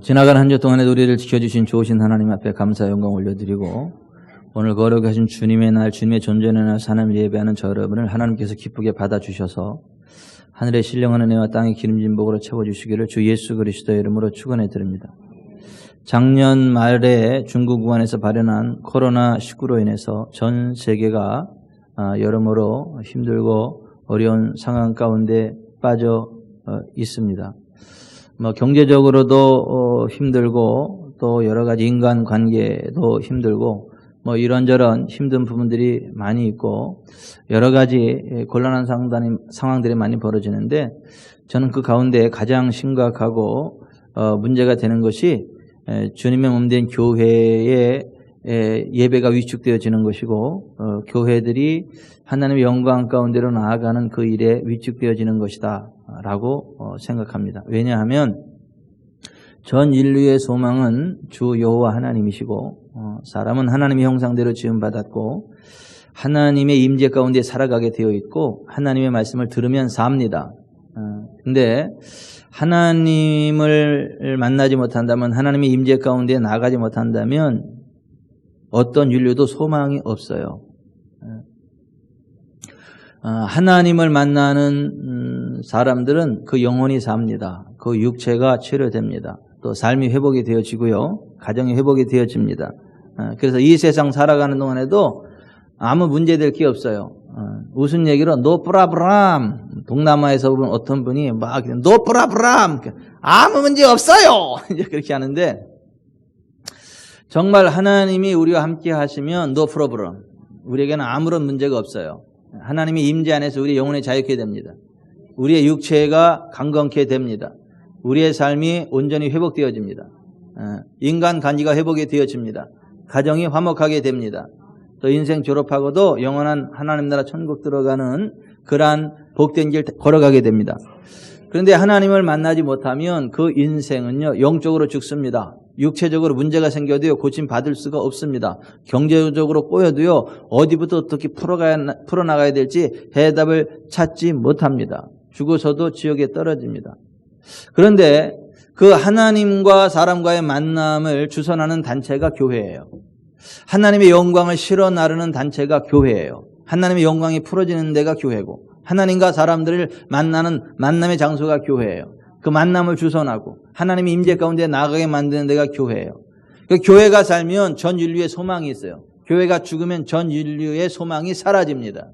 지나간 한 주 동안에 우리를 지켜주신 좋으신 하나님 앞에 감사 영광 올려드리고 오늘 거룩히 하신 주님의 날, 주님의 존재의 날 하나님을 예배하는 저 여러분을 하나님께서 기쁘게 받아주셔서 하늘의 신령한 은혜와 땅의 기름진 복으로 채워주시기를 주 예수 그리스도의 이름으로 축원해 드립니다. 작년 말에 중국 우한에서 발현한 코로나19로 인해서 전 세계가 여러모로 힘들고 어려운 상황 가운데 빠져 있습니다. 경제적으로도 힘들고 또 여러 가지 인간 관계도 힘들고 이런저런 힘든 부분들이 많이 있고 여러 가지 곤란한 상황들이 많이 벌어지는데 저는 그 가운데 가장 심각하고 문제가 되는 것이 주님의 몸된 교회의 예배가 위축되어지는 것이고 교회들이 하나님의 영광 가운데로 나아가는 그 일에 위축되어지는 것이다 라고 생각합니다. 왜냐하면 전 인류의 소망은 주 여호와 하나님이시고 사람은 하나님의 형상대로 지음받았고 하나님의 임재 가운데 살아가게 되어 있고 하나님의 말씀을 들으면 삽니다. 근데 하나님을 만나지 못한다면 하나님의 임재 가운데 나가지 못한다면 어떤 인류도 소망이 없어요. 하나님을 만나는 사람들은 그 영혼이 삽니다. 그 육체가 치료됩니다. 또 삶이 회복이 되어지고요. 가정이 회복이 되어집니다. 그래서 이 세상 살아가는 동안에도 아무 문제될 게 없어요. 무슨 얘기로 노프라브람 동남아에서 보면 어떤 분이 막 노프라브람 아무 문제 없어요. 이제 그렇게 하는데 정말 하나님이 우리와 함께 하시면 노프로브럼 우리에게는 아무런 문제가 없어요. 하나님의 임재 안에서 우리의 영혼이 자유케 됩니다. 우리의 육체가 강건케 됩니다. 우리의 삶이 온전히 회복되어집니다. 인간 관계가 회복이 되어집니다. 가정이 화목하게 됩니다. 또 인생 졸업하고도 영원한 하나님 나라 천국 들어가는 그러한 복된 길 걸어가게 됩니다. 그런데 하나님을 만나지 못하면 그 인생은요 영적으로 죽습니다. 육체적으로 문제가 생겨도요 고침 받을 수가 없습니다. 경제적으로 꼬여도요 어디부터 어떻게 풀어나가야 될지 해답을 찾지 못합니다. 죽어서도 지옥에 떨어집니다. 그런데 그 하나님과 사람과의 만남을 주선하는 단체가 교회예요. 하나님의 영광을 실어 나르는 단체가 교회예요. 하나님의 영광이 풀어지는 데가 교회고 하나님과 사람들을 만나는 만남의 장소가 교회예요. 그 만남을 주선하고 하나님의 임재 가운데 나가게 만드는 데가 교회예요. 그 교회가 살면 전 인류의 소망이 있어요. 교회가 죽으면 전 인류의 소망이 사라집니다.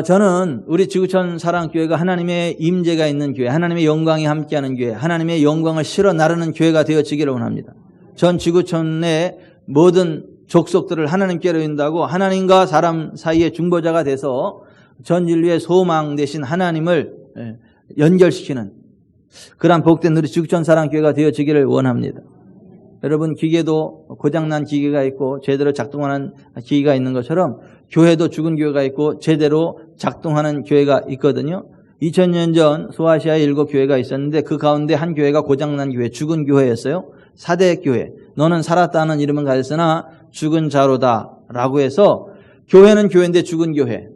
저는 우리 지구촌 사랑교회가 하나님의 임재가 있는 교회, 하나님의 영광이 함께하는 교회, 하나님의 영광을 실어 나르는 교회가 되어지기를 원합니다. 전 지구촌의 모든 족속들을 하나님께로 인도하고 하나님과 사람 사이의 중보자가 돼서 전 인류의 소망 되신 하나님을 연결시키는 그러한 복된 우리 지구촌 사랑교회가 되어지기를 원합니다. 여러분 기계도 고장난 기계가 있고 제대로 작동하는 기계가 있는 것처럼 교회도 죽은 교회가 있고 제대로 작동하는 교회가 있거든요. 2000년 전 소아시아에 7교회가 있었는데 그 가운데 한 교회가 고장난 교회, 죽은 교회였어요. 4대 교회. 너는 살았다는 이름은 가졌으나 죽은 자로다 라고 해서 교회는 교회인데 죽은 교회.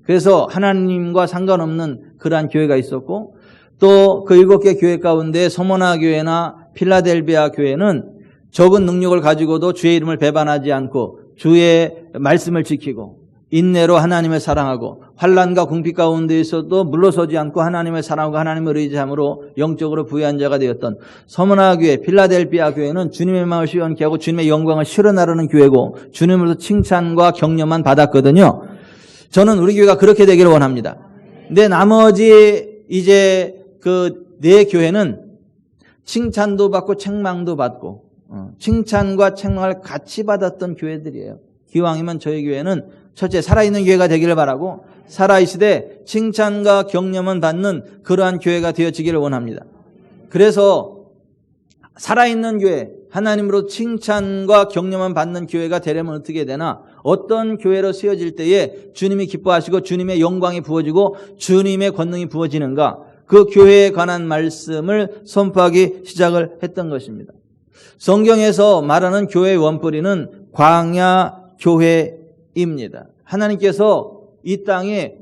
그래서 하나님과 상관없는 그러한 교회가 있었고 또 그 7개 교회 가운데 서머나 교회나 필라델비아 교회는 적은 능력을 가지고도 주의 이름을 배반하지 않고 주의 말씀을 지키고 인내로 하나님을 사랑하고 환난과 궁핍 가운데 있어도 물러서지 않고 하나님을 사랑하고 하나님을 의지함으로 영적으로 부유한 자가 되었던 서머나 교회, 필라델비아 교회는 주님의 마음을 시원케 하고 주님의 영광을 실어 나르는 교회고 주님으로부터 칭찬과 격려만 받았거든요. 저는 우리 교회가 그렇게 되기를 원합니다. 근데 나머지 이제 그 네 교회는 칭찬도 받고 책망도 받고 칭찬과 책망을 같이 받았던 교회들이에요. 기왕이면 저희 교회는 첫째 살아있는 교회가 되기를 바라고 살아있으되 칭찬과 격려만 받는 그러한 교회가 되어지기를 원합니다. 그래서 살아있는 교회, 하나님으로 칭찬과 격려만 받는 교회가 되려면 어떻게 되나? 어떤 교회로 세워질 때에 주님이 기뻐하시고 주님의 영광이 부어지고 주님의 권능이 부어지는가? 그 교회에 관한 말씀을 선포하기 시작을 했던 것입니다. 성경에서 말하는 교회의 원뿌리는 광야 교회입니다. 하나님께서 이 땅에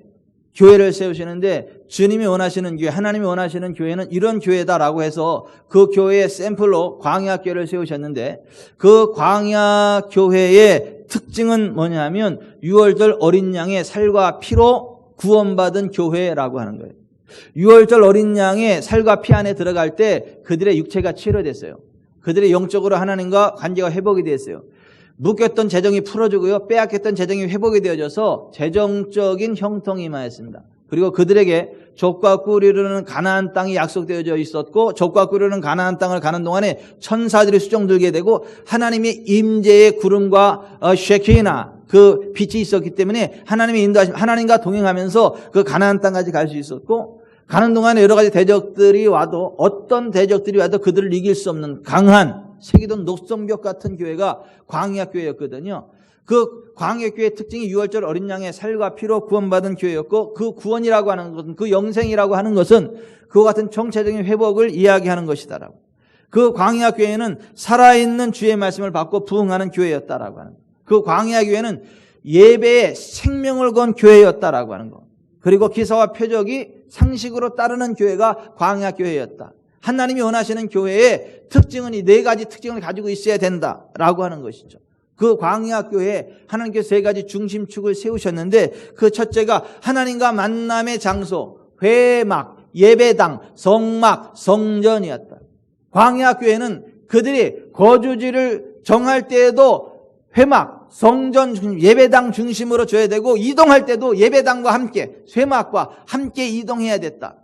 교회를 세우시는데 주님이 원하시는 교회, 하나님이 원하시는 교회는 이런 교회다라고 해서 그 교회의 샘플로 광야교회를 세우셨는데, 그 광야교회의 특징은 뭐냐면 6월절 어린 양의 살과 피로 구원받은 교회라고 하는 거예요. 6월절 어린 양의 살과 피 안에 들어갈 때 그들의 육체가 치료됐어요. 그들의 영적으로 하나님과 관계가 회복이 됐어요. 묶였던 재정이 풀어지고요, 빼앗겼던 재정이 회복이 되어져서 재정적인 형통이 임하였습니다. 그리고 그들에게 족과 꿀이 흐르는 가나안 땅이 약속되어져 있었고, 족과 꿀이 흐르는 가나안 땅을 가는 동안에 천사들이 수종들게 되고 하나님의 임재의 구름과 쉐키나 그 빛이 있었기 때문에 하나님의 인도하심, 하나님과 동행하면서 그 가나안 땅까지 갈 수 있었고, 가는 동안에 여러 가지 대적들이 와도, 어떤 대적들이 와도 그들을 이길 수 없는 강한 세기돈 녹성벽 같은 교회가 광야교회였거든요. 그 광야교회의 특징이 6월절 어린 양의 살과 피로 구원받은 교회였고, 그 구원이라고 하는 것은, 그 영생이라고 하는 것은 그와 같은 총체적인 회복을 이야기하는 것이다라고. 그 광야교회는 살아있는 주의 말씀을 받고 부응하는 교회였다라고 하는 것. 그 광야교회는 예배에 생명을 건 교회였다라고 하는 것. 그리고 기사와 표적이 상식으로 따르는 교회가 광야교회였다. 하나님이 원하시는 교회의 특징은 이 네 가지 특징을 가지고 있어야 된다라고 하는 것이죠. 그 광야교회에 하나님께서 세 가지 중심축을 세우셨는데, 그 첫째가 하나님과 만남의 장소, 회막, 예배당, 성막, 성전이었다. 광야교회는 그들이 거주지를 정할 때에도 회막, 성전 중심, 예배당 중심으로 줘야 되고, 이동할 때도 예배당과 함께, 회막과 함께 이동해야 됐다.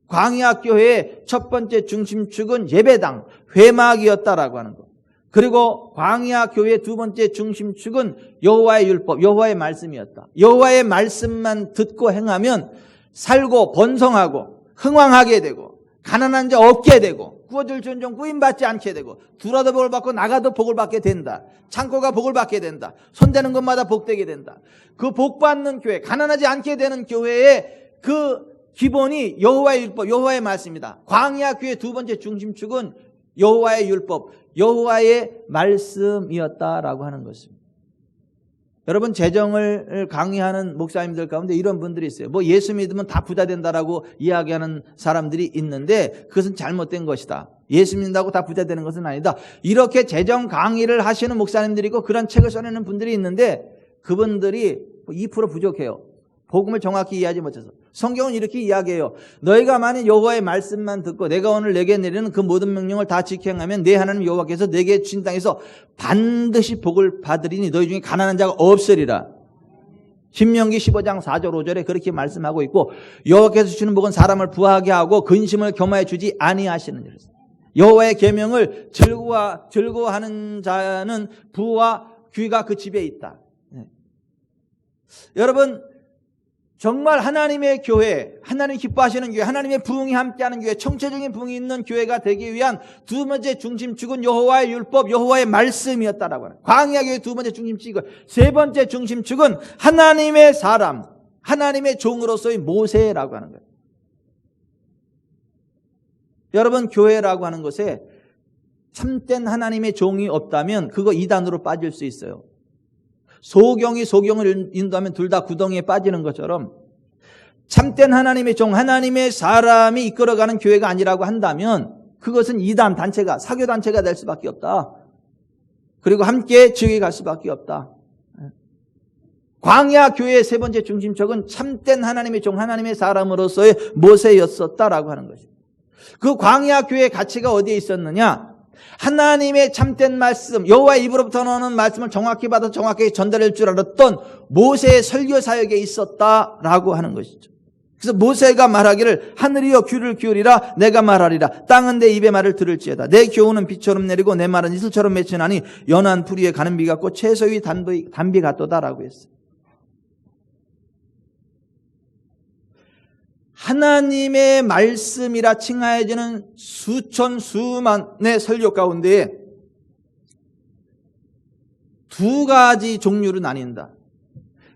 광야교회의 첫 번째 중심축은 예배당, 회막이었다라고 하는 것. 그리고 광야교회의 두 번째 중심축은 여호와의 율법, 여호와의 말씀이었다. 여호와의 말씀만 듣고 행하면 살고 번성하고 흥왕하게 되고, 가난한 자 없게 되고, 구워줄 존종 꾸임받지 않게 되고, 들어도 복을 받고 나가도 복을 받게 된다. 창고가 복을 받게 된다. 손대는 것마다 복되게 된다. 그 복받는 교회, 가난하지 않게 되는 교회의 그 기본이 여호와의 율법, 여호와의 말씀이다. 광야교회의 두 번째 중심축은 여호와의 율법, 여호와의 말씀이었다라고 하는 것입니다. 여러분, 재정을 강의하는 목사님들 가운데 이런 분들이 있어요. 뭐 예수 믿으면 다 부자 된다라고 이야기하는 사람들이 있는데, 그것은 잘못된 것이다. 예수 믿는다고 다 부자 되는 것은 아니다. 이렇게 재정 강의를 하시는 목사님들이 있고, 그런 책을 써내는 분들이 있는데, 그분들이 2% 부족해요. 복음을 정확히 이해하지 못해서. 성경은 이렇게 이야기해요. 너희가 만약 여호와의 말씀만 듣고 내가 오늘 내게 내리는 그 모든 명령을 다 지켜 행하면 내 하나님 여호와께서 내게 주신 땅에서 반드시 복을 받으리니 너희 중에 가난한 자가 없으리라. 신명기 15장 4절 5절에 그렇게 말씀하고 있고, 여호와께서 주시는 복은 사람을 부하게 하고 근심을 겸하여 주지 아니하시느니라. 여호와의 계명을 즐거워하는 자는 부와 귀가 그 집에 있다. 네. 여러분, 정말 하나님의 교회, 하나님 기뻐하시는 교회, 하나님의 부흥이 함께하는 교회, 총체적인 부흥이 있는 교회가 되기 위한 두 번째 중심축은 여호와의 율법, 여호와의 말씀이었다라고 하는. 광야교회의 두 번째 중심축이고, 세 번째 중심축은 하나님의 사람, 하나님의 종으로서의 모세라고 하는 거예요. 여러분, 교회라고 하는 것에 참된 하나님의 종이 없다면 그거 이단으로 빠질 수 있어요. 소경이 소경을 인도하면 둘 다 구덩이에 빠지는 것처럼, 참된 하나님의 종, 하나님의 사람이 이끌어가는 교회가 아니라고 한다면 그것은 이단 단체가, 사교 단체가 될 수밖에 없다. 그리고 함께 지옥에 갈 수밖에 없다. 광야 교회의 세 번째 중심축은 참된 하나님의 종, 하나님의 사람으로서의 모세였었다라고 하는 것입니다. 그 광야 교회의 가치가 어디에 있었느냐? 하나님의 참된 말씀, 여호와의 입으로부터 나오는 말씀을 정확히 받아 정확하게 전달할 줄 알았던 모세의 설교 사역에 있었다라고 하는 것이죠. 그래서 모세가 말하기를 하늘이여 귀를 기울이라 내가 말하리라. 땅은 내 입의 말을 들을지어다. 내 교훈은 비처럼 내리고 내 말은 이슬처럼 맺히나니 연한 풀 위에 가는 비 같고 채소 위 단비 같도다라고 했어요. 하나님의 말씀이라 칭하여지는 수천 수만의 설교 가운데 두 가지 종류로 나뉜다.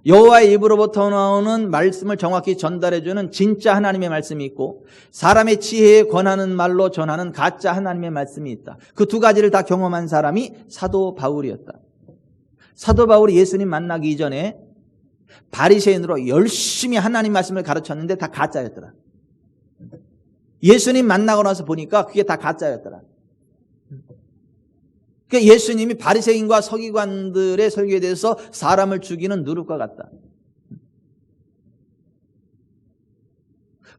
여호와의 입으로부터 나오는 말씀을 정확히 전달해주는 진짜 하나님의 말씀이 있고, 사람의 지혜에 권하는 말로 전하는 가짜 하나님의 말씀이 있다. 그 두 가지를 다 경험한 사람이 사도 바울이었다. 사도 바울이 예수님 만나기 이전에 바리새인으로 열심히 하나님 말씀을 가르쳤는데 다 가짜였더라. 예수님 만나고 나서 보니까 그게 다 가짜였더라. 그러니까 예수님이 바리새인과 서기관들의 설교에 대해서 사람을 죽이는 누룩과 같다.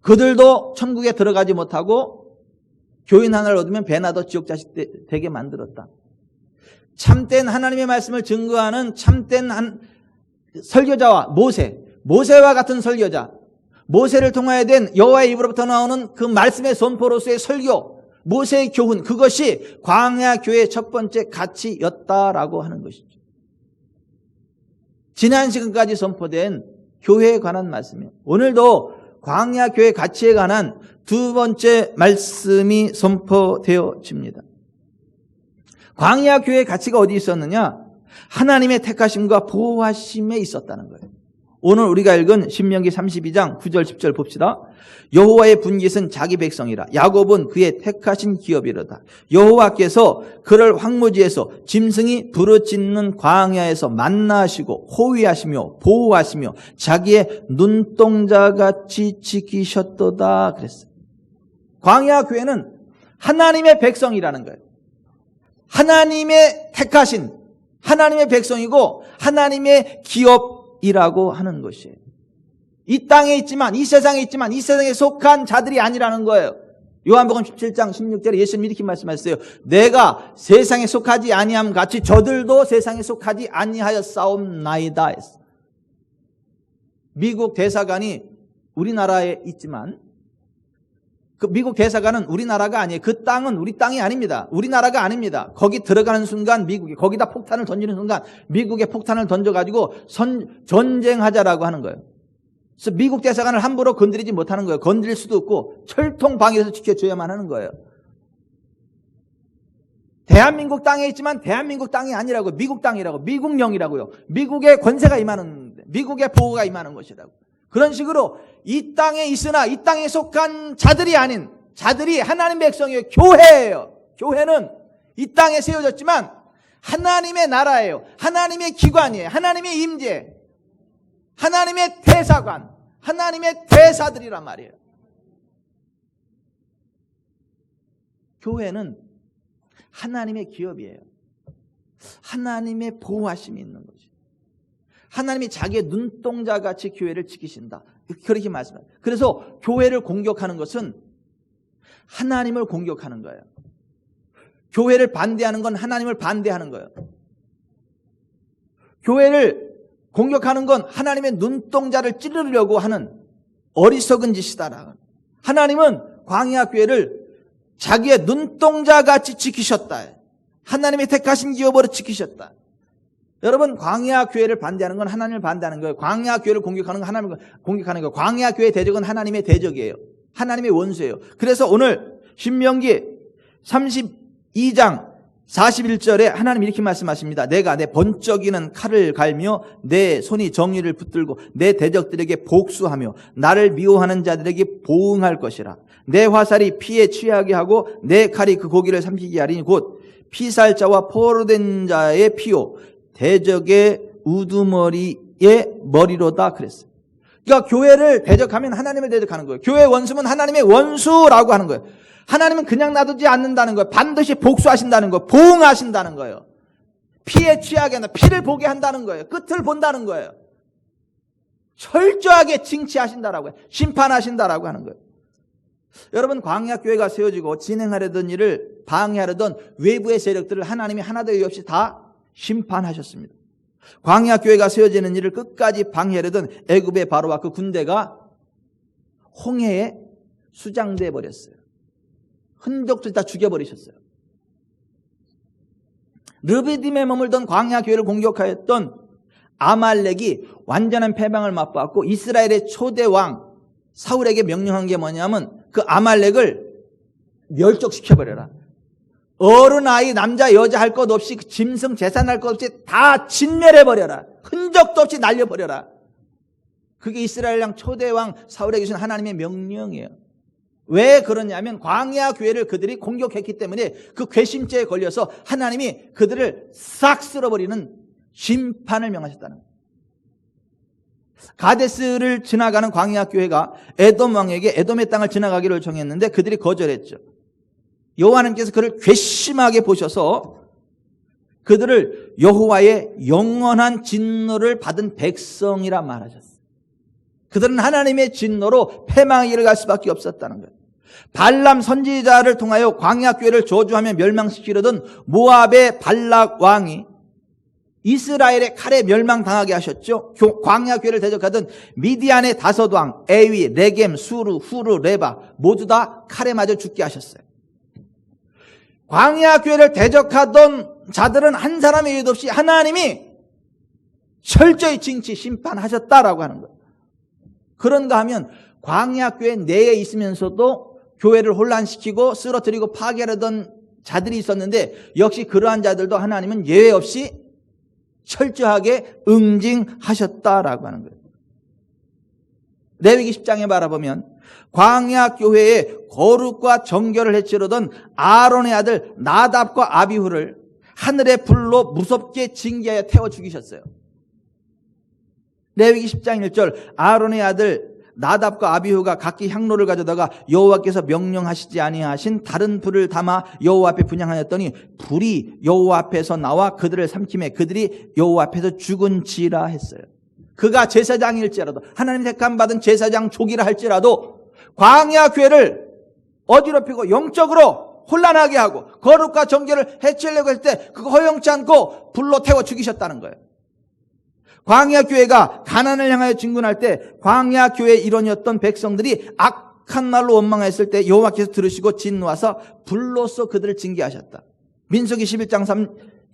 그들도 천국에 들어가지 못하고 교인 하나를 얻으면 배나 더 지옥 자식 되게 만들었다. 참된 하나님의 말씀을 증거하는 참된 설교자와 모세와 같은 설교자, 모세를 통하여 된 여호와의 입으로부터 나오는 그 말씀의 선포로서의 설교, 모세의 교훈, 그것이 광야 교회의 첫 번째 가치였다라고 하는 것이죠. 지난 시간까지 선포된 교회에 관한 말씀이에요. 오늘도 광야 교회 가치에 관한 두 번째 말씀이 선포되어집니다. 광야 교회의 가치가 어디 있었느냐? 하나님의 택하심과 보호하심에 있었다는 거예요. 오늘 우리가 읽은 신명기 32장 9절 10절 봅시다. 여호와의 분깃은 자기 백성이라. 야곱은 그의 택하신 기업이로다. 여호와께서 그를 황무지에서 짐승이 부르짖는 광야에서 만나시고 호위하시며 보호하시며 자기의 눈동자같이 지키셨도다 그랬어요. 광야 교회는 하나님의 백성이라는 거예요. 하나님의 택하신 하나님의 백성이고 하나님의 기업이라고 하는 것이에요. 이 땅에 있지만 이 세상에 있지만 이 세상에 속한 자들이 아니라는 거예요. 요한복음 17장 16절에 예수님이 이렇게 말씀하셨어요. 내가 세상에 속하지 아니함 같이 저들도 세상에 속하지 아니하여 싸움나이다 했어요. 미국 대사관이 우리나라에 있지만 그 미국 대사관은 우리나라가 아니에요. 그 땅은 우리 땅이 아닙니다. 우리나라가 아닙니다. 거기 들어가는 순간 미국이 거기다 폭탄을 던지는 순간 미국에 폭탄을 던져가지고 전쟁하자라고 하는 거예요. 그래서 미국 대사관을 함부로 건드리지 못하는 거예요. 건드릴 수도 없고 철통 방위에서 지켜줘야만 하는 거예요. 대한민국 땅에 있지만 대한민국 땅이 아니라고, 미국 땅이라고, 미국령이라고요. 미국의 권세가 임하는, 미국의 보호가 임하는 것이라고. 그런 식으로 이 땅에 있으나 이 땅에 속한 자들이 아닌 자들이 하나님 백성이에요. 교회예요. 교회는 이 땅에 세워졌지만 하나님의 나라예요. 하나님의 기관이에요. 하나님의 임재, 하나님의 대사관, 하나님의 대사들이란 말이에요. 교회는 하나님의 기업이에요. 하나님의 보호하심이 있는 거죠. 하나님이 자기의 눈동자같이 교회를 지키신다. 그렇게 말씀해요. 그래서 교회를 공격하는 것은 하나님을 공격하는 거예요. 교회를 반대하는 건 하나님을 반대하는 거예요. 교회를 공격하는 건 하나님의 눈동자를 찌르려고 하는 어리석은 짓이다. 하나님은 광야 교회를 자기의 눈동자같이 지키셨다. 하나님의 택하신 기업으로 지키셨다. 여러분, 광야 교회를 반대하는 건 하나님을 반대하는 거예요. 광야 교회를 공격하는 건 하나님을 공격하는 거예요. 광야 교회의 대적은 하나님의 대적이에요. 하나님의 원수예요. 그래서 오늘 신명기 32장 41절에 하나님 이렇게 말씀하십니다. 내가 내 번쩍이는 칼을 갈며 내 손이 정의를 붙들고 내 대적들에게 복수하며 나를 미워하는 자들에게 보응할 것이라. 내 화살이 피에 취하게 하고 내 칼이 그 고기를 삼키게 하리니 곧 피살자와 포로된 자의 피요 대적의 우두머리의 머리로다 그랬어요. 그러니까 교회를 대적하면 하나님을 대적하는 거예요. 교회의 원수는 하나님의 원수라고 하는 거예요. 하나님은 그냥 놔두지 않는다는 거예요. 반드시 복수하신다는 거예요. 보응하신다는 거예요. 피에 취하게 한다. 피를 보게 한다는 거예요. 끝을 본다는 거예요. 철저하게 징치하신다라고 해요. 심판하신다라고 하는 거예요. 여러분, 광야교회가 세워지고 진행하려던 일을 방해하려던 외부의 세력들을 하나님이 하나도 없이 다 심판하셨습니다. 광야교회가 세워지는 일을 끝까지 방해하려던 애굽의 바로와 그 군대가 홍해에 수장돼 버렸어요. 흔적도 다 죽여버리셨어요. 르비딤에 머물던 광야교회를 공격하였던 아말렉이 완전한 패방을 맛보았고 이스라엘의 초대왕 사울에게 명령한 게 뭐냐면 그 아말렉을 멸족시켜버려라. 어른 아이 남자 여자 할 것 없이 짐승 재산 할 것 없이 다 진멸해버려라. 흔적도 없이 날려버려라. 그게 이스라엘 초대왕 사울에게 주신 하나님의 명령이에요. 왜 그러냐면 광야 교회를 그들이 공격했기 때문에 그 괘씸죄에 걸려서 하나님이 그들을 싹 쓸어버리는 심판을 명하셨다는 거예요. 가데스를 지나가는 광야 교회가 에돔 왕에게 에돔의 땅을 지나가기를 정했는데 그들이 거절했죠. 여호와님께서 그를 괘씸하게 보셔서 그들을 여호와의 영원한 진노를 받은 백성이라 말하셨어요. 그들은 하나님의 진노로 패망의 길을 갈 수밖에 없었다는 거예요. 발람 선지자를 통하여 광야 교회를 저주하며 멸망시키려던 모압의 발락 왕이 이스라엘의 칼에 멸망당하게 하셨죠. 광야 교회를 대적하던 미디안의 다섯 왕 에위, 레겜, 수르, 후르, 레바 모두 다 칼에 맞아 죽게 하셨어요. 광야 교회를 대적하던 자들은 한 사람의 예도 없이 하나님이 철저히 징치 심판하셨다라고 하는 거예요. 그런가 하면 광야 교회 내에 있으면서도 교회를 혼란시키고 쓰러뜨리고 파괴하려던 자들이 있었는데 역시 그러한 자들도 하나님은 예외 없이 철저하게 응징하셨다라고 하는 거예요. 레위기 10장에 바라보면 광야 교회의 거룩과 정결을 해치려던 아론의 아들 나답과 아비후를 하늘의 불로 무섭게 징계하여 태워 죽이셨어요. 레위기 10장 1절 아론의 아들 나답과 아비후가 각기 향로를 가져다가 여호와께서 명령하시지 아니하신 다른 불을 담아 여호와 앞에 분향하였더니 불이 여호와 앞에서 나와 그들을 삼키매 그들이 여호와 앞에서 죽은지라 했어요. 그가 제사장일지라도 하나님 택함 받은 제사장 족이라 할지라도 광야 교회를 어지럽히고 영적으로 혼란하게 하고 거룩과 정결을 해치려고 할 때 그거 허용치 않고 불로 태워 죽이셨다는 거예요. 광야 교회가 가나안을 향하여 진군할 때 광야 교회의 일원이었던 백성들이 악한 말로 원망했을 때 여호와께서 들으시고 진노하사 불로써 그들을 징계하셨다. 민수기 11장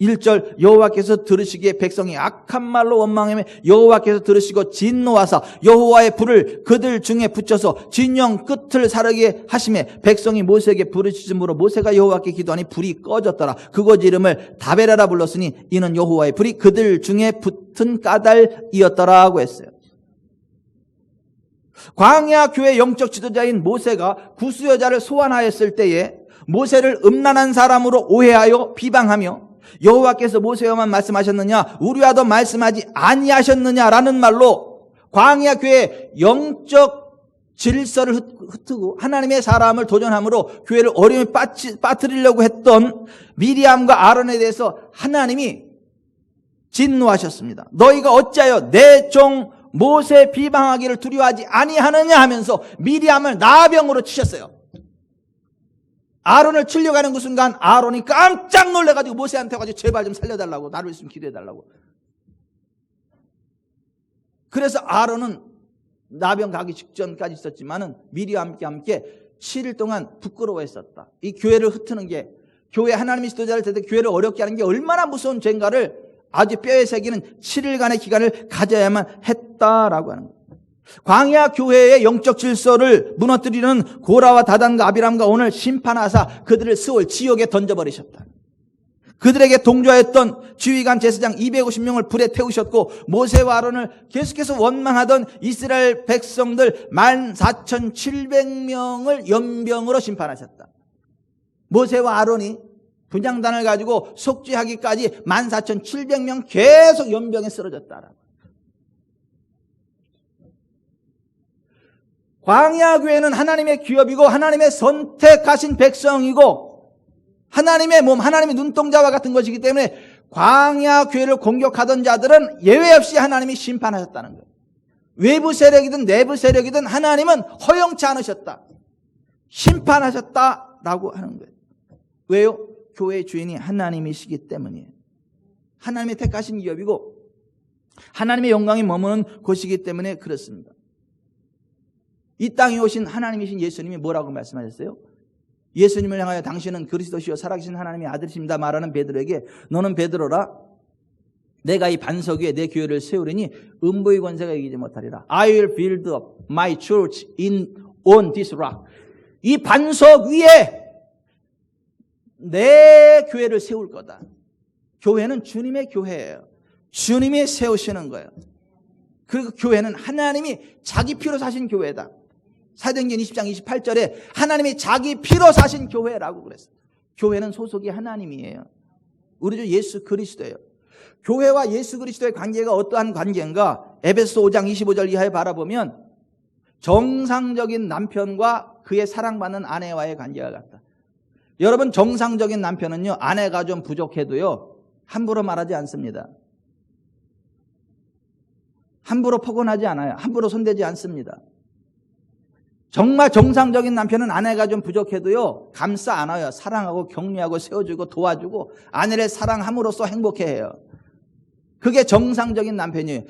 1절 여호와께서 들으시기에 백성이 악한 말로 원망하며 여호와께서 들으시고 진노하사 여호와의 불을 그들 중에 붙여서 진영 끝을 사르게 하시매 백성이 모세에게 부르짖음으로 모세가 여호와께 기도하니 불이 꺼졌더라. 그곳 이름을 다베라라 불렀으니 이는 여호와의 불이 그들 중에 붙은 까닭이었더라고 했어요. 광야 교회 영적 지도자인 모세가 구스 여자를 소환하였을 때에 모세를 음란한 사람으로 오해하여 비방하며 여호와께서 모세와만 말씀하셨느냐 우리와도 말씀하지 아니하셨느냐라는 말로 광야 교회의 영적 질서를 흩트고 하나님의 사람을 도전함으로 교회를 어려움에 빠뜨리려고 했던 미리암과 아론에 대해서 하나님이 진노하셨습니다. 너희가 어찌하여 내 종 모세 비방하기를 두려워하지 아니하느냐 하면서 미리암을 나병으로 치셨어요. 아론을 치려고 하는 그 순간 아론이 깜짝 놀래가지고 모세한테 가지고 제발 좀 살려달라고 나를 위해서 좀 기도해달라고. 그래서 아론은 나병 가기 직전까지 있었지만은 미리암과 함께 7일 동안 부끄러워했었다. 이 교회를 흩트는 게 교회 하나님의 지도자를 대대 교회를 어렵게 하는 게 얼마나 무서운 죄인가를 아주 뼈에 새기는 7일간의 기간을 가져야만 했다라고 하는 거예요. 광야 교회의 영적 질서를 무너뜨리는 고라와 다단과 아비람과 오늘 심판하사 그들을 스올 지옥에 던져버리셨다. 그들에게 동조하였던 지휘관 제사장 250명을 불에 태우셨고 모세와 아론을 계속해서 원망하던 이스라엘 백성들 14,700명을 연병으로 심판하셨다. 모세와 아론이 분향단을 가지고 속죄하기까지 14,700명 계속 연병에 쓰러졌다. 광야 교회는 하나님의 기업이고 하나님의 선택하신 백성이고 하나님의 몸, 하나님의 눈동자와 같은 것이기 때문에 광야 교회를 공격하던 자들은 예외 없이 하나님이 심판하셨다는 거예요. 외부 세력이든 내부 세력이든 하나님은 허용치 않으셨다. 심판하셨다라고 하는 거예요. 왜요? 교회의 주인이 하나님이시기 때문이에요. 하나님의 택하신 기업이고 하나님의 영광이 머무는 곳이기 때문에 그렇습니다. 이 땅에 오신 하나님이신 예수님이 뭐라고 말씀하셨어요? 예수님을 향하여 당신은 그리스도시요 살아계신 하나님의 아들이십니다 말하는 베드로에게 너는 베드로라 내가 이 반석 위에 내 교회를 세우리니 음부의 권세가 이기지 못하리라. I will build up my church on this rock. 이 반석 위에 내 교회를 세울 거다. 교회는 주님의 교회예요. 주님이 세우시는 거예요. 그리고 교회는 하나님이 자기 피로 사신 교회다. 사도행전 20장 28절에 하나님이 자기 피로 사신 교회라고 그랬어요. 교회는 소속이 하나님이에요. 우리 주 예수 그리스도예요. 교회와 예수 그리스도의 관계가 어떠한 관계인가? 에베소서 5장 25절 이하에 바라보면 정상적인 남편과 그의 사랑받는 아내와의 관계가 같다. 여러분, 정상적인 남편은요, 아내가 좀 부족해도요, 함부로 말하지 않습니다. 함부로 포근하지 않아요. 함부로 손대지 않습니다. 정말 정상적인 남편은 아내가 좀 부족해도요, 감싸 안아요. 사랑하고 격려하고 세워주고 도와주고 아내를 사랑함으로써 행복해해요. 그게 정상적인 남편이에요.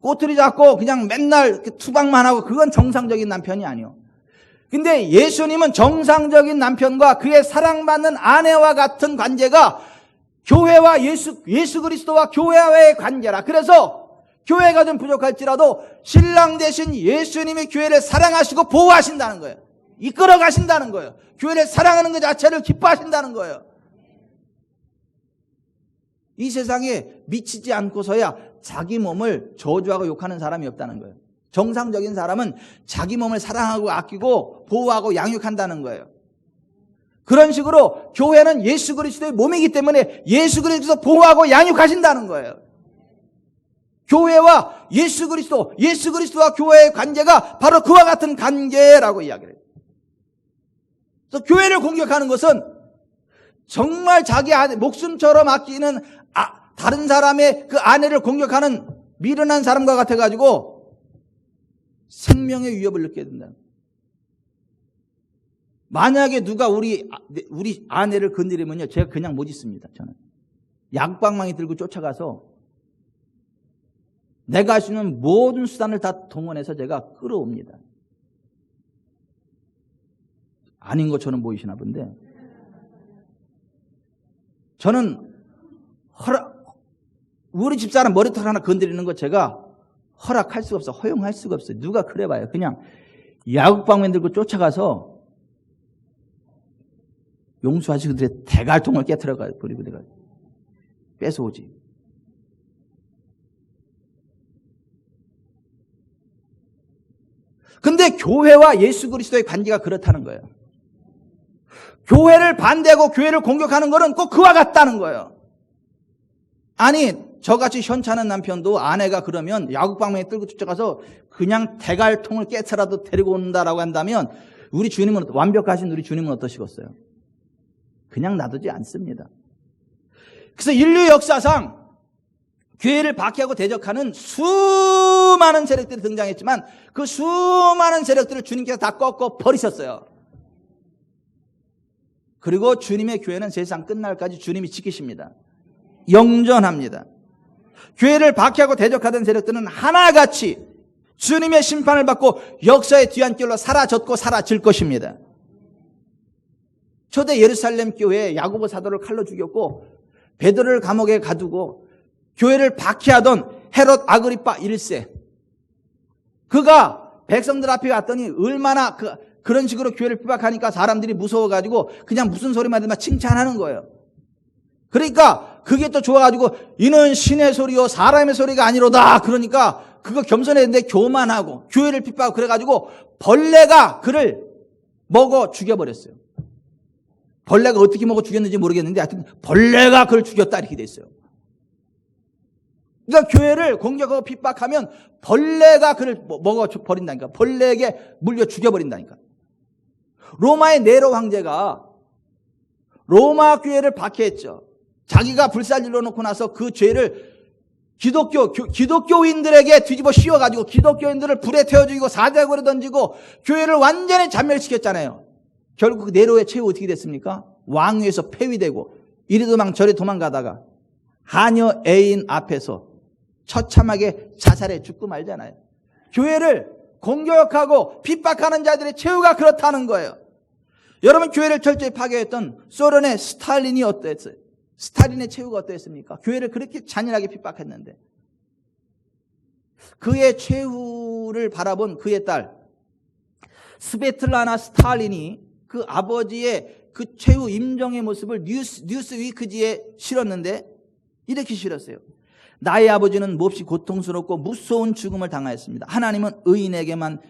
꼬투리 잡고 그냥 맨날 투박만 하고, 그건 정상적인 남편이 아니에요. 근데 예수님은 정상적인 남편과 그의 사랑받는 아내와 같은 관계가 교회와 예수 그리스도와 교회와의 관계라. 그래서 교회가 좀 부족할지라도 신랑 대신 예수님이 교회를 사랑하시고 보호하신다는 거예요. 이끌어 가신다는 거예요. 교회를 사랑하는 것 자체를 기뻐하신다는 거예요. 이 세상에 미치지 않고서야 자기 몸을 저주하고 욕하는 사람이 없다는 거예요. 정상적인 사람은 자기 몸을 사랑하고 아끼고 보호하고 양육한다는 거예요. 그런 식으로 교회는 예수 그리스도의 몸이기 때문에 예수 그리스도 보호하고 양육하신다는 거예요. 교회와 예수 그리스도와 교회의 관계가 바로 그와 같은 관계라고 이야기를 해요. 그래서 교회를 공격하는 것은 정말 자기 목숨처럼 아끼는 다른 사람의 그 아내를 공격하는 미련한 사람과 같아가지고 생명의 위협을 느끼게 된다. 만약에 누가 우리 아내를 건드리면요, 제가 그냥 못 있습니다. 저는 약방망이 들고 쫓아가서 내가 할 수 있는 모든 수단을 다 동원해서 제가 끌어옵니다. 아닌 것처럼 보이시나 본데, 저는 우리 집사람 머리털 하나 건드리는 거 제가 허락할 수가 없어. 허용할 수가 없어요. 누가 그래봐요. 그냥 야구방망이 들고 쫓아가서 용수아씨 그들의 대갈통을 깨트려가요. 버리고 내가 뺏어오지. 근데 교회와 예수 그리스도의 관계가 그렇다는 거예요. 교회를 반대하고 교회를 공격하는 것은 꼭 그와 같다는 거예요. 아니, 저같이 현찮은 남편도 아내가 그러면 야구방망이 들고 쫓아가서 그냥 대갈통을 깨쳐라도 데리고 온다라고 한다면 우리 주님은, 완벽하신 우리 주님은 어떠시겠어요? 그냥 놔두지 않습니다. 그래서 인류 역사상 교회를 박해하고 대적하는 수많은 세력들이 등장했지만 그 수많은 세력들을 주님께서 다 꺾어 버리셨어요. 그리고 주님의 교회는 세상 끝날까지 주님이 지키십니다. 영전합니다. 교회를 박해하고 대적하던 세력들은 하나같이 주님의 심판을 받고 역사의 뒤안길로 사라졌고 사라질 것입니다. 초대 예루살렘 교회에 야고보 사도를 칼로 죽였고 베드로를 감옥에 가두고 교회를 박해하던 헤롯 아그리파 1세, 그가 백성들 앞에 갔더니 얼마나 그런 식으로 교회를 핍박하니까 사람들이 무서워가지고 그냥 무슨 소리만 들으면 칭찬하는 거예요. 그러니까 그게 또 좋아가지고 이는 신의 소리요 사람의 소리가 아니로다. 그러니까 그거 겸손했는데 교만하고 교회를 핍박하고 그래가지고 벌레가 그를 먹어 죽여버렸어요. 벌레가 어떻게 먹어 죽였는지 모르겠는데 하여튼 벌레가 그를 죽였다 이렇게 됐어요. 그러니까 교회를 공격하고 핍박하면 벌레가 그를 먹어 버린다니까. 벌레에게 물려 죽여버린다니까. 로마의 네로 황제가 로마 교회를 박해했죠. 자기가 불살질러 놓고 나서 그 죄를 기독교인들에게 뒤집어 씌워가지고 기독교인들을 불에 태워 죽이고 사자굴에 던지고 교회를 완전히 잔멸시켰잖아요. 결국 네로의 최후 어떻게 됐습니까? 왕위에서 폐위되고 이리 도망 저리 도망가다가 하녀 애인 앞에서 처참하게 자살해 죽고 말잖아요. 교회를 공격하고 핍박하는 자들의 최후가 그렇다는 거예요. 여러분, 교회를 철저히 파괴했던 소련의 스탈린이 어땠어요? 스탈린의 최후가 어땠습니까? 교회를 그렇게 잔인하게 핍박했는데 그의 최후를 바라본 그의 딸 스베틀라나 스탈린이 그 아버지의 그 최후 임종의 모습을 뉴스위크지에 실었는데 이렇게 실었어요. 나의 아버지는 몹시 고통스럽고 무서운 죽음을 당하였습니다. 하나님은 의인에게만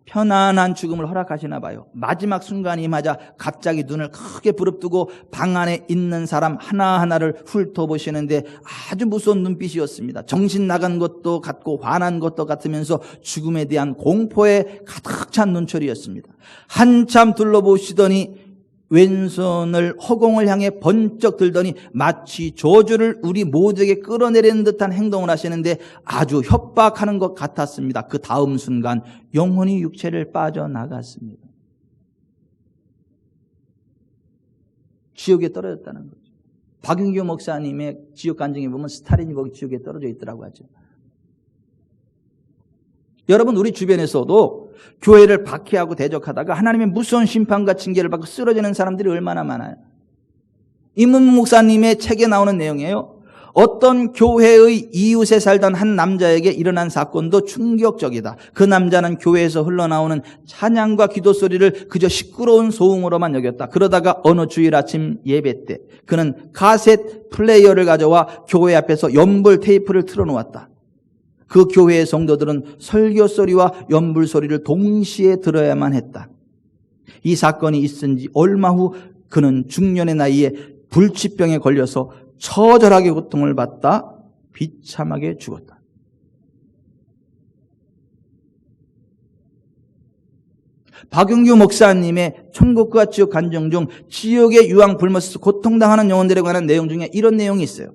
편안한 죽음을 허락하시나 봐요. 마지막 순간이 맞아 갑자기 눈을 크게 부릅뜨고 방 안에 있는 사람 하나하나를 훑어보시는데 아주 무서운 눈빛이었습니다. 정신 나간 것도 같고 화난 것도 같으면서 죽음에 대한 공포에 가득 찬 눈초리였습니다. 한참 둘러보시더니 왼손을 허공을 향해 번쩍 들더니 마치 저주를 우리 모두에게 끌어내리는 듯한 행동을 하시는데 아주 협박하는 것 같았습니다. 그 다음 순간 영혼이 육체를 빠져나갔습니다. 지옥에 떨어졌다는 거죠. 박윤규 목사님의 지옥 간증에 보면 스탈린이 거기 지옥에 떨어져 있더라고 하죠. 여러분, 우리 주변에서도 교회를 박해하고 대적하다가 하나님의 무서운 심판과 징계를 받고 쓰러지는 사람들이 얼마나 많아요. 임은무 목사님의 책에 나오는 내용이에요. 어떤 교회의 이웃에 살던 한 남자에게 일어난 사건도 충격적이다. 그 남자는 교회에서 흘러나오는 찬양과 기도 소리를 그저 시끄러운 소음으로만 여겼다. 그러다가 어느 주일 아침 예배 때 그는 카셋 플레이어를 가져와 교회 앞에서 연불 테이프를 틀어놓았다. 그 교회의 성도들은 설교 소리와 연불 소리를 동시에 들어야만 했다. 이 사건이 있은 지 얼마 후 그는 중년의 나이에 불치병에 걸려서 처절하게 고통을 받다 비참하게 죽었다. 박윤규 목사님의 천국과 지옥 간증 중 지옥의 유황 불못에서 고통당하는 영혼들에 관한 내용 중에 이런 내용이 있어요.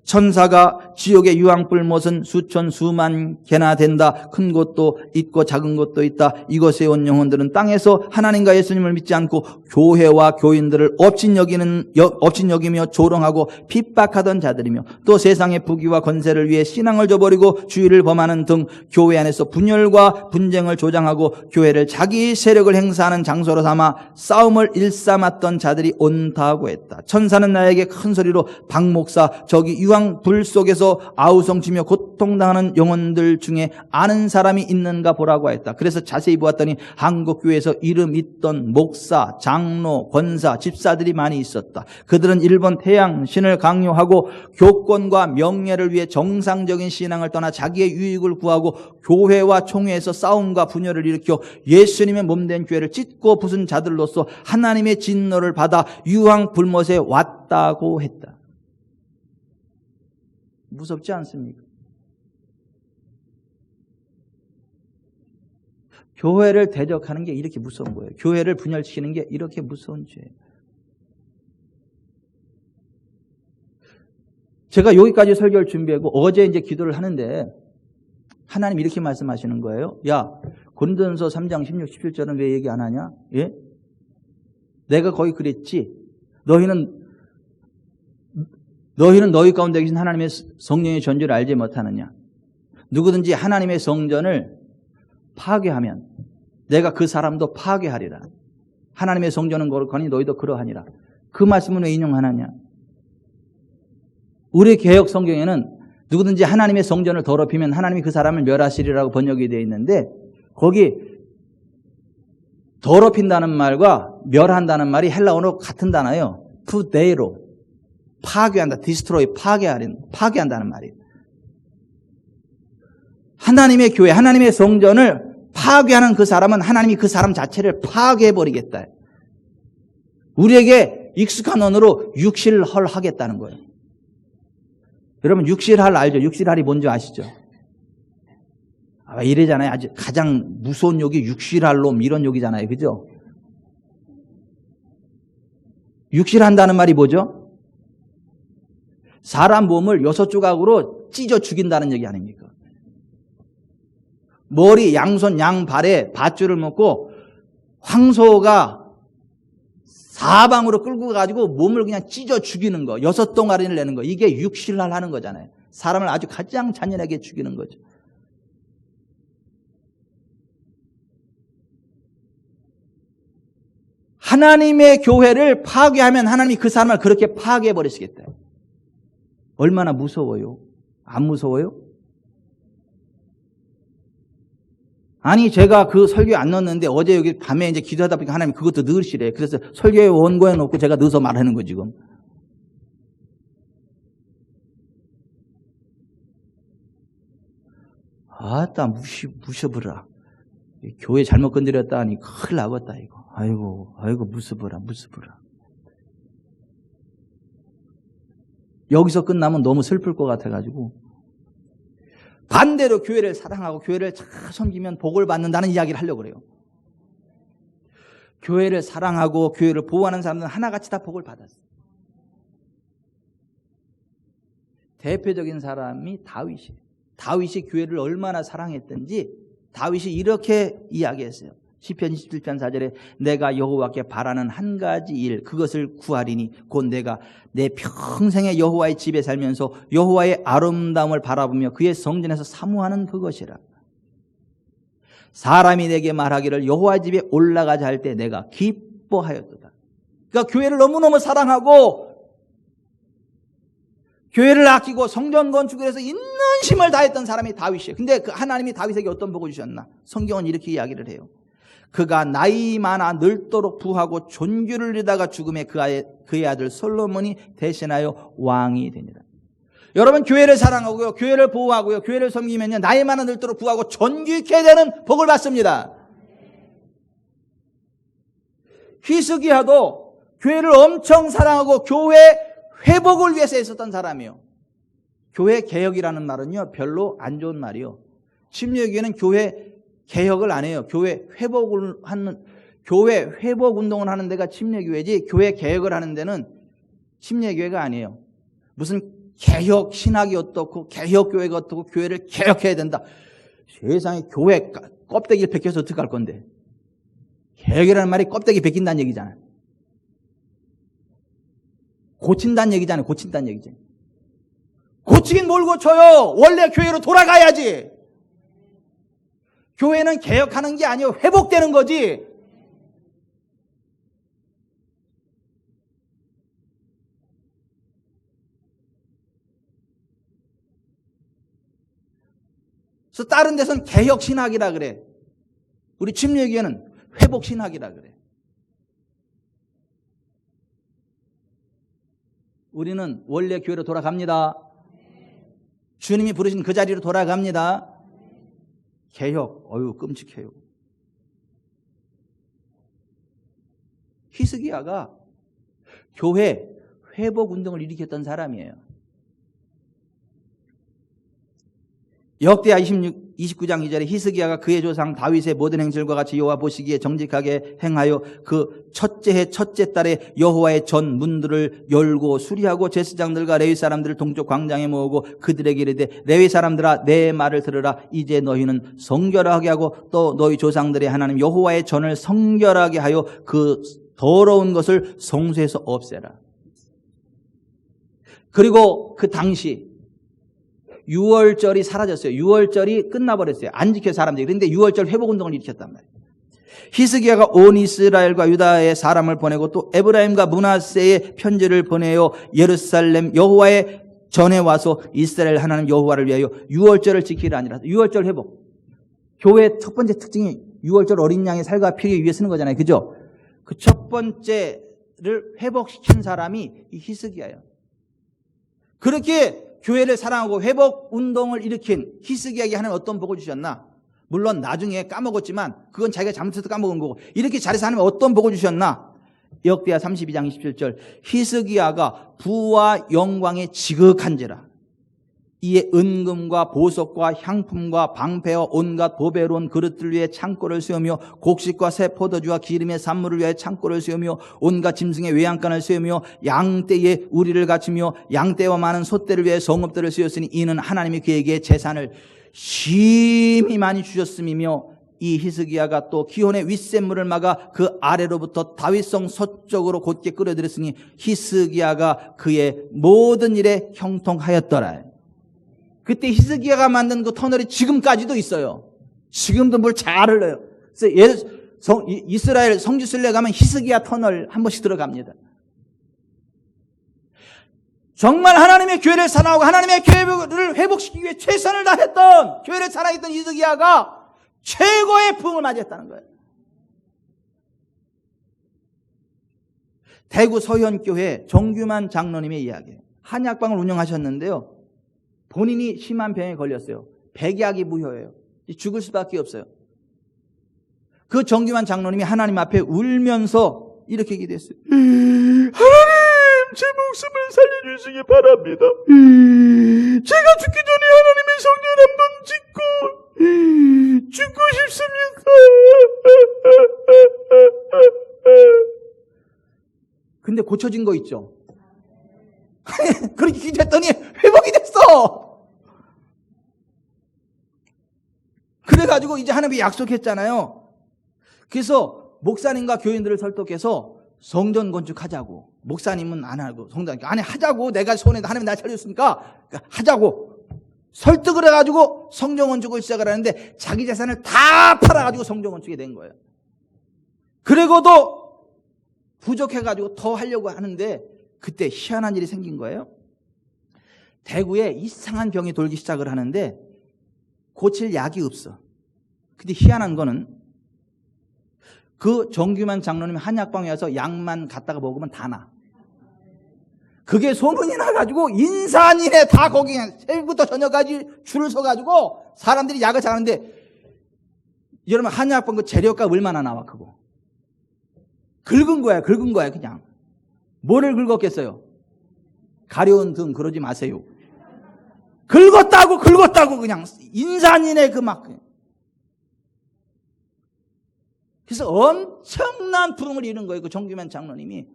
천사가 지옥의 유황불못은 수천 수만 개나 된다. 큰 것도 있고 작은 것도 있다. 이것에 온 영혼들은 땅에서 하나님과 예수님을 믿지 않고 교회와 교인들을 업신여기며 조롱하고 핍박하던 자들이며 또 세상의 부귀와 건세를 위해 신앙을 저버리고 주의를 범하는 등 교회 안에서 분열과 분쟁을 조장하고 교회를 자기 세력을 행사하는 장소로 삼아 싸움을 일삼았던 자들이 온다고 했다. 천사는 나에게 큰 소리로 박 목사, 저기 유황불 속에서 아우성치며 고통당하는 영혼들 중에 아는 사람이 있는가 보라고 했다. 그래서 자세히 보았더니 한국교회에서 이름 있던 목사, 장로, 권사, 집사들이 많이 있었다. 그들은 일본 태양신을 강요하고 교권과 명예를 위해 정상적인 신앙을 떠나 자기의 유익을 구하고 교회와 총회에서 싸움과 분열을 일으켜 예수님의 몸된 교회를 찢고 부순 자들로서 하나님의 진노를 받아 유황불못에 왔다고 했다. 무섭지 않습니까? 교회를 대적하는 게 이렇게 무서운 거예요. 교회를 분열시키는 게 이렇게 무서운 죄예요. 제가 여기까지 설교를 준비하고 어제 이제 기도를 하는데 하나님 이렇게 말씀하시는 거예요. 야, 고린도전서 3장 16, 17절은 왜 얘기 안 하냐? 예? 내가 거기 그랬지. 너희는 너희 가운데 계신 하나님의 성령의 존재를 알지 못하느냐. 누구든지 하나님의 성전을 파괴하면 내가 그 사람도 파괴하리라. 하나님의 성전은 거룩하니 너희도 그러하니라. 그 말씀은 왜 인용하느냐. 우리 개역 성경에는 누구든지 하나님의 성전을 더럽히면 하나님이 그 사람을 멸하시리라고 번역이 되어 있는데 거기 더럽힌다는 말과 멸한다는 말이 헬라어로 같은 단어예요. 푸데이로. 파괴한다. 디스트로이, 파괴한다는 말이에요. 하나님의 교회, 하나님의 성전을 파괴하는 그 사람은 하나님이 그 사람 자체를 파괴해버리겠다. 우리에게 익숙한 언어로 육실헐 하겠다는 거예요. 여러분 육실할 알죠? 육실할이 뭔지 아시죠? 이래잖아요. 아주 가장 무서운 욕이 육실할 놈 이런 욕이잖아요. 그죠? 육실한다는 말이 뭐죠? 사람 몸을 6조각으로 찢어 죽인다는 얘기 아닙니까? 머리, 양손, 양발에 밧줄을 묶고 황소가 사방으로 끌고 가지고 몸을 그냥 찢어 죽이는 거, 6덩어리를 내는 거, 이게 육실날 하는 거잖아요. 사람을 아주 가장 잔인하게 죽이는 거죠. 하나님의 교회를 파괴하면 하나님이 그 사람을 그렇게 파괴해버리시겠다. 얼마나 무서워요? 안 무서워요? 아니 제가 그 설교에 안 넣었는데 어제 여기 밤에 이제 기도하다 보니까 하나님 그것도 넣으시래. 그래서 설교에 원고에 놓고 제가 넣어서 말하는 거 지금. 아따 무셔버라. 교회 잘못 건드렸다 하니 큰일 나겠다 이거. 아이고 무스브라. 여기서 끝나면 너무 슬플 것 같아가지고 반대로 교회를 사랑하고 교회를 잘 섬기면 복을 받는다는 이야기를 하려고 그래요. 교회를 사랑하고 교회를 보호하는 사람들은 하나같이 다 복을 받았어요. 대표적인 사람이 다윗이에요. 다윗이 교회를 얼마나 사랑했던지 다윗이 이렇게 이야기했어요. 시편 27편 4절에 내가 여호와께 바라는 한 가지 일 그것을 구하리니 곧 내가 내 평생에 여호와의 집에 살면서 여호와의 아름다움을 바라보며 그의 성전에서 사모하는 그것이라. 사람이 내게 말하기를 여호와의 집에 올라가자 할 때 내가 기뻐하였도다. 그러니까 교회를 너무너무 사랑하고 교회를 아끼고 성전 건축에 대해서 있는 힘을 다했던 사람이 다윗이에요. 근데 그 하나님이 다윗에게 어떤 복을 주셨나? 성경은 이렇게 이야기를 해요. 그가 나이 많아 늙도록 부하고 존귀를 이루다가 죽음에 그의 아들 솔로몬이 대신하여 왕이 되니라. 여러분 교회를 사랑하고요, 교회를 보호하고요, 교회를 섬기면요 나이 많아 늙도록 부하고 존귀케 되는 복을 받습니다. 히스기야도 교회를 엄청 사랑하고 교회 회복을 위해서 했었던 사람이에요. 교회 개혁이라는 말은요 별로 안 좋은 말이요. 침례교회는 교회 개혁을 안 해요. 교회 회복 운동을 하는 데가 침례교회지 교회 개혁을 하는 데는 침례교회가 아니에요. 무슨 개혁 신학이 어떻고 개혁 교회가 어떻고 교회를 개혁해야 된다. 세상에 교회 껍데기를 벗겨서 어떻게 할 건데? 개혁이라는 말이 껍데기 벗긴다는 얘기잖아요. 고친다는 얘기잖아요. 고친다는 얘기지. 고치긴 뭘 고쳐요? 원래 교회로 돌아가야지. 교회는 개혁하는 게 아니에요. 회복되는 거지. 그래서 다른 데서는 개혁 신학이라 그래. 우리 침례교회는 회복 신학이라 그래. 우리는 원래 교회로 돌아갑니다. 주님이 부르신 그 자리로 돌아갑니다. 개혁, 끔찍해요. 히스기야가 교회 회복 운동을 일으켰던 사람이에요. 역대하 29장 2절에 히스기야가 그의 조상 다윗의 모든 행실과 같이 여호와 보시기에 정직하게 행하여 그 첫째 해 첫째 달에 여호와의 전 문들을 열고 수리하고 제사장들과 레위 사람들을 동쪽 광장에 모으고 그들에게 이르되 레위 사람들아 내 말을 들으라. 이제 너희는 성결하게 하고 또 너희 조상들의 하나님 여호와의 전을 성결하게 하여 그 더러운 것을 성소에서 없애라. 그리고 그 당시 유월절이 사라졌어요. 유월절이 끝나버렸어요. 안 지켜 사람들이. 그런데 유월절 회복운동을 일으켰단 말이에요. 히스기야가 온 이스라엘과 유다의 사람을 보내고 또 에브라임과 므낫세의 편지를 보내어 예루살렘 여호와의 전에 와서 이스라엘 하나님 여호와를 위하여 유월절을 지키라 하니라. 유월절 회복. 교회의 첫 번째 특징이 유월절 어린 양의 살과 피를 위해 쓰는 거잖아요. 그죠? 그 첫 번째를 회복시킨 사람이 이 히스기야예요. 그렇게 교회를 사랑하고 회복 운동을 일으킨 히스기야에게 하나님 어떤 복을 주셨나? 물론 나중에 까먹었지만 그건 자기가 잘못해서 까먹은 거고 이렇게 잘해서 하나님 어떤 복을 주셨나? 역대하 32장 27절 히스기야가 부와 영광에 지극한지라 이에 은금과 보석과 향품과 방패와 온갖 보배로운 그릇들 위에 창고를 세우며 곡식과 새 포도주와 기름의 산물을 위해 창고를 세우며 온갖 짐승의 외양간을 세우며 양떼에 우리를 갖추며 양떼와 많은 소떼를 위해 성읍들을 세웠으니 이는 하나님이 그에게 재산을 심히 많이 주셨음이며 이 히스기야가 또 기혼의 윗샘물을 막아 그 아래로부터 다윗성 서쪽으로 곧게 끌어들였으니 히스기야가 그의 모든 일에 형통하였더라. 그때 히스기야가 만든 그 터널이 지금까지도 있어요. 지금도 물 잘 흘러요. 그래서 이스라엘 성지순례 가면 히스기야 터널 한 번씩 들어갑니다. 정말 하나님의 교회를 사랑하고 하나님의 교회를 회복시키기 위해 최선을 다했던 교회를 사랑했던 히스기야가 최고의 부흥을 맞이했다는 거예요. 대구 서현교회 정규만 장로님의 이야기예요. 한약방을 운영하셨는데요. 본인이 심한 병에 걸렸어요. 백약이 무효예요. 죽을 수밖에 없어요. 그 정규만 장로님이 하나님 앞에 울면서 이렇게 기도했어요. 하나님, 제 목숨을 살려주시기 바랍니다. 제가 죽기 전에 하나님의 성전 한번 짓고 죽고 싶습니다. 근데 고쳐진 거 있죠? 그렇게 기도했더니 회복이 됐어. 그래가지고 이제 하나님이 약속했잖아요. 그래서 목사님과 교인들을 설득해서 성전 건축하자고. 목사님은 안 하고 성전 안 하자고. 내가 손에 하나님 날 차렸으니까 하자고 설득을 해가지고 성전 건축을 시작을 하는데 자기 재산을 다 팔아가지고 성전 건축이 된 거예요. 그리고도 부족해가지고 더 하려고 하는데 그때 희한한 일이 생긴 거예요. 대구에 이상한 병이 돌기 시작을 하는데 고칠 약이 없어. 근데 희한한 거는 그 정규만 장로님 한약방에 와서 약만 갖다가 먹으면 다 나. 그게 소문이 나가지고 인산인해 다 거기 새벽부터 저녁까지 줄을 서가지고 사람들이 약을 사는데 여러분 한약방 그 재료값 얼마나 나와 그거. 긁은 거야 그냥. 뭐를 긁었겠어요? 가려운 등 그러지 마세요. 긁었다고 그냥 인산인해 그 막. 그래서 엄청난 부흥을 이룬 거예요. 그 정규만 장로님이.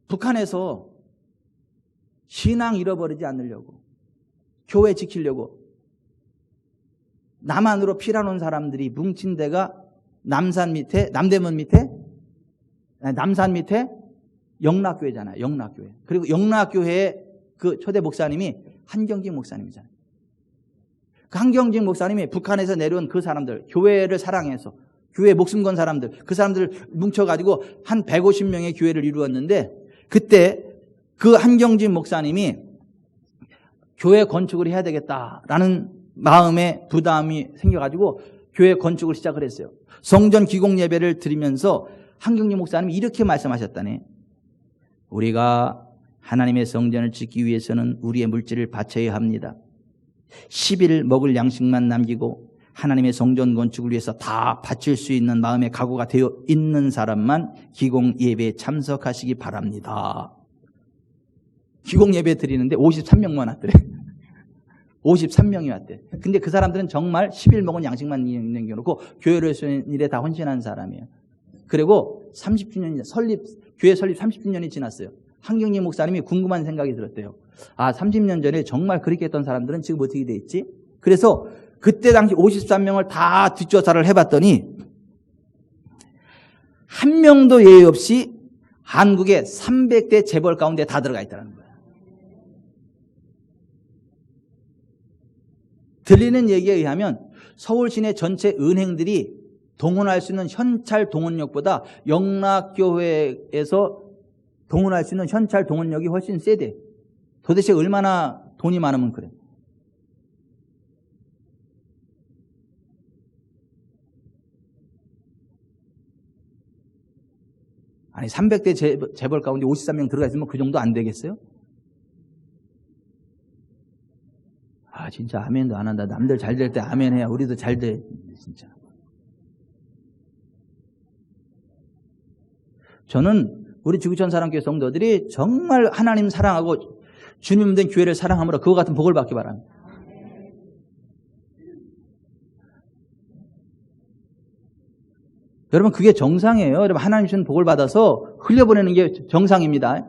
북한에서 신앙 잃어버리지 않으려고, 교회 지키려고 남한으로 피난온 사람들이 뭉친 데가 남산 밑에, 남대문 밑에, 남산 밑에 영락교회잖아요. 영락교회. 그리고 영락교회의 그 초대 목사님이 한경직 목사님이잖아요. 그 한경직 목사님이 북한에서 내려온 그 사람들, 교회를 사랑해서 교회에 목숨 건 사람들, 그 사람들을 뭉쳐가지고 한 150명의 교회를 이루었는데 그때 그 한경직 목사님이 교회 건축을 해야 되겠다라는 마음에 부담이 생겨가지고 교회 건축을 시작을 했어요. 성전 기공 예배를 드리면서 한경직 목사님이 이렇게 말씀하셨다네. 우리가 하나님의 성전을 짓기 위해서는 우리의 물질을 바쳐야 합니다. 10일 먹을 양식만 남기고 하나님의 성전 건축을 위해서 다 바칠 수 있는 마음의 각오가 되어 있는 사람만 기공 예배에 참석하시기 바랍니다. 기공 예배 드리는데 53명만 왔더래. 53명이 왔대. 근데 그 사람들은 정말 10일 먹은 양식만 남겨놓고 교회를 쓰는 일에 다 헌신한 사람이에요. 그리고 30주년 교회 설립 30주년이 지났어요. 한경직 목사님이 궁금한 생각이 들었대요. 30년 전에 정말 그렇게 했던 사람들은 지금 어떻게 돼 있지? 그래서 그때 당시 53명을 다 뒷조사를 해봤더니 한 명도 예외 없이 한국의 300대 재벌 가운데 다 들어가 있다는 거예요. 들리는 얘기에 의하면 서울 시내 전체 은행들이 동원할 수 있는 현찰 동원력보다 영락교회에서 동원할 수 있는 현찰 동원력이 훨씬 세대. 도대체 얼마나 돈이 많으면 그래. 아니 300대 재벌 가운데 53명 들어가 있으면 그 정도 안 되겠어요? 진짜 아멘도 안 한다. 남들 잘 될 때 아멘 해야 우리도 잘 돼. 진짜. 저는 우리 지구촌 사랑교회 성도들이 정말 하나님 사랑하고 주님 된 교회를 사랑함으로 그와 같은 복을 받기 바랍니다. 여러분 그게 정상이에요. 여러분 하나님 주신 복을 받아서 흘려보내는 게 정상입니다.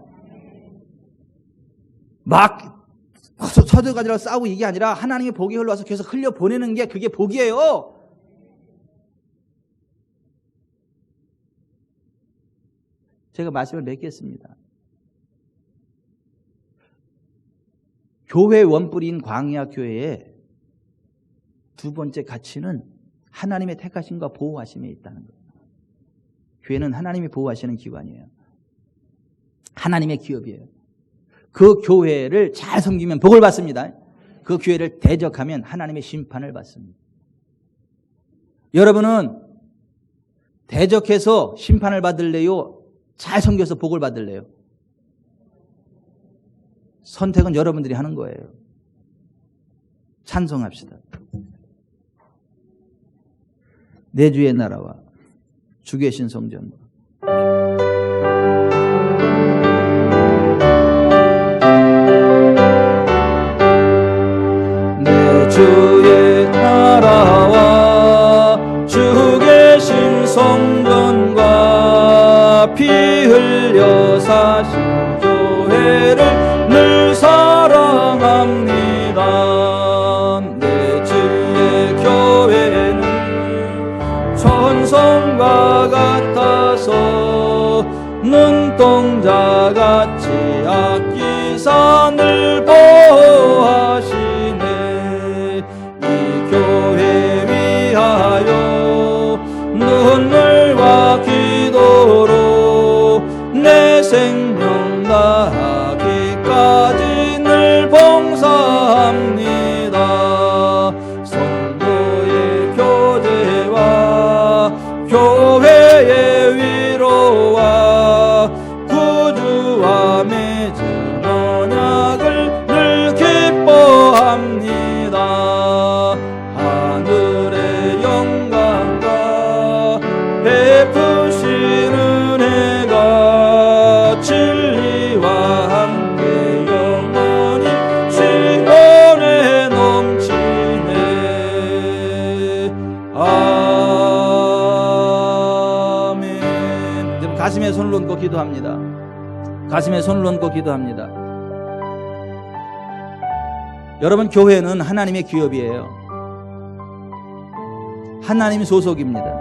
막 서두가지랑 싸우고 이게 아니라 하나님의 복이 흘러와서 계속 흘려보내는 게 그게 복이에요. 제가 말씀을 맺겠습니다. 교회 원뿔인 광야교회의 두 번째 가치는 하나님의 택하심과 보호하심에 있다는 거예요. 교회는 하나님이 보호하시는 기관이에요. 하나님의 기업이에요. 그 교회를 잘 섬기면 복을 받습니다. 그 교회를 대적하면 하나님의 심판을 받습니다. 여러분은 대적해서 심판을 받을래요? 잘 섬겨서 복을 받을래요? 선택은 여러분들이 하는 거예요. 찬송합시다. 내 주의 나라와 주 계신 성전. 내 주의 나라와 주 계신 성전과 피 흘려 사신 교회를 늘 사랑합니다. 내 주의 교회는 천성과 같아서 눈동자같이 아끼사 늘 보호하시네. 이 교회 위하여 눈물과 기도로 내 생명 다하기까지 늘 봉사합니다. 성도의 교제와 교회의 위로와 구주와 맺은 언약을 늘 기뻐합니다. 하늘의 영광과 베푸신 은혜가 진리와 함께 영원히 시온에 넘치네. 아멘. 지금 가슴에 손을 얹고 기도합니다. 가슴에 손을 얹고 기도합니다. 여러분, 교회는 하나님의 기업이에요. 하나님 소속입니다.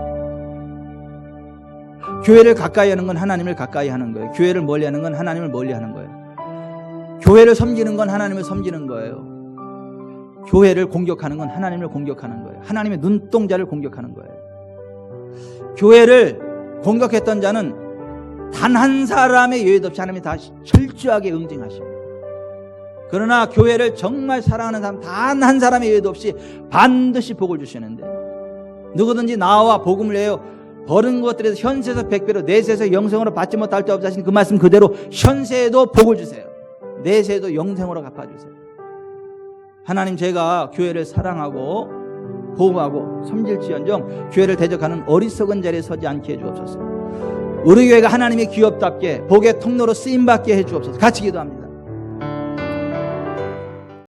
교회를 가까이 하는 건 하나님을 가까이 하는 거예요. 교회를 멀리 하는 건 하나님을 멀리 하는 거예요. 교회를 섬기는 건 하나님을 섬기는 거예요. 교회를 공격하는 건 하나님을 공격하는 거예요. 하나님의 눈동자를 공격하는 거예요. 교회를 공격했던 자는 단 한 사람의 예외도 없이 하나님이 다 철저하게 응징하십니다. 그러나 교회를 정말 사랑하는 사람 단 한 사람의 예외도 없이 반드시 복을 주시는데, 누구든지 나와 복음을 내어 버린 것들에서 현세에서 100배로 내세에서 영생으로 받지 못할 자 없다 하신 그 말씀 그대로 현세에도 복을 주세요. 내세에도 영생으로 갚아주세요. 하나님, 제가 교회를 사랑하고 보호하고 섬길지언정 교회를 대적하는 어리석은 자리에 서지 않게 해주옵소서. 우리 교회가 하나님의 기업답게 복의 통로로 쓰임받게 해주옵소서. 같이 기도합니다.